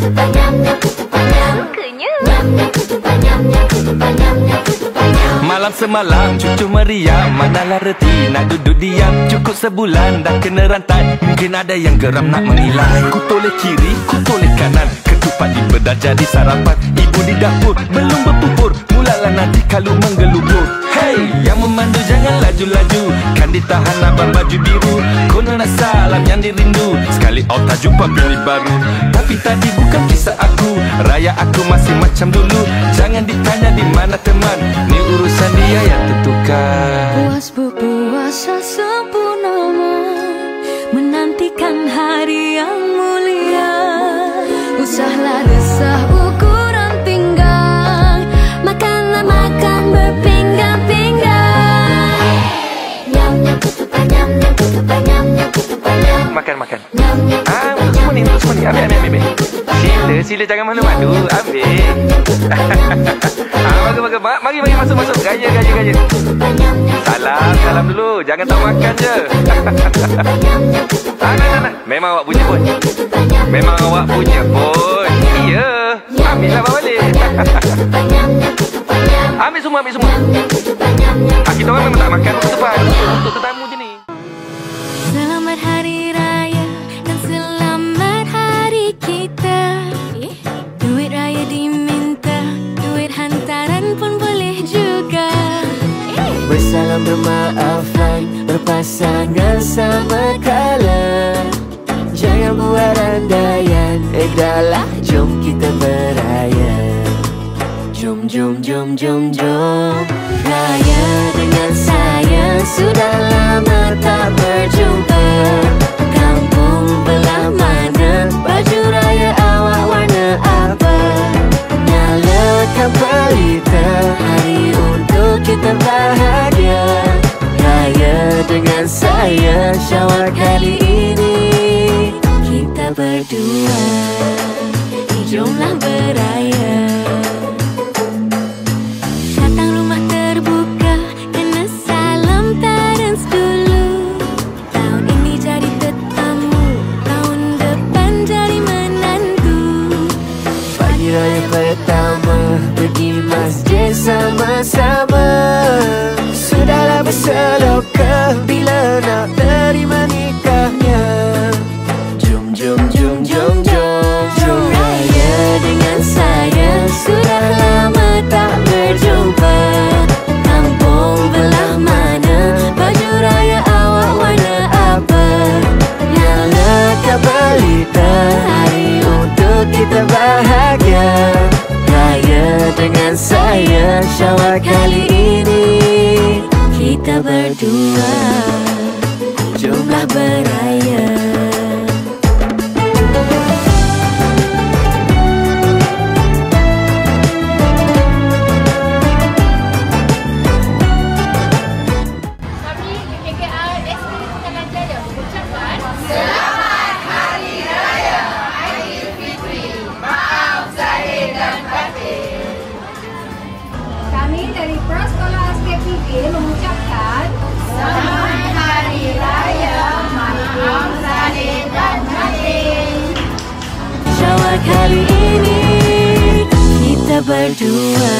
ketupat, nyam ketupat, nyam. Sukanya. Nyam ketupat, nyam ketupat, nyam ketupat, nyam. Malam semalam cucu meriam, manalah reti nak duduk diam. Cukup sebulan dah kena rantai, mungkin ada yang geram nak menilai. Ku toleh kiri, ku toleh kanan, ketupat dibedah jadi sarapan. Ibu di dapur belum berpupur, mulalah nanti kalau menggelubur. Hey, yang memandu jangan laju-laju, kan ditahan abang baju biru. Kono nak salam yang dirindu, sekali tak jumpa bini baru. Tapi tadi bukan kisah aku, raya aku masih macam dulu. Jangan ditanya di mana teman, ni urusan dia yang tentukan. Puas berpuasa sempurna, menantikan hari yang mulia. Usahlah resah ukuran pinggang, makanlah makan berpinggang-pinggang. Nyam ketupat, nyam ketupat, nyam ketupat, nyam. Makan. Nyam Semua ni, ambil. Sila jangan malu-malu, ambil. Mari masuk. Gaya. Salam dulu, jangan tak makan je. Nak. Memang awak punya pun. Iya. Ambillah balik. Ambil semua. Kita orang memang tak makan ketupat. Untuk tetamu je ni. Selamat Hari Raya dan selamat hari kita. Duit raya diminta, duit hantaran pun boleh juga. Bersalam bermaafan, berpasangan sama kala. Jangan buat andaian, dahlah jom kita beraya. Jom raya dengan saya. Sudah lama tak berjumpa. Kampung belah mana, baju raya awak warna apa? Nyalakan pelita, hari untuk kita bahagia. Raya dengan saya, Syawal kali ini kita berdua. Jomlah beraya. Datang rumah terbuka, kena salam parents dulu. Tahun ini jadi tetamu, tahun depan jadi menantu. Pagi raya pertama, pergi masjid sama-sama. Sudahlah berseloka, bila nak terima nikahnya. Jom raya dengan saya. Sudah lama tak berjumpa. Kampung belah mana, baju raya awak warna apa? Nyalakan pelita, hari untuk kita bahagia. Raya dengan saya, Syawal kali ini kita berdua. Jomlah beraya. Kami dari Prasekolah SKPD mengucapkan Selamat Hari Raya, maaf zahir dan batin. Syawal kali ini kita berdua.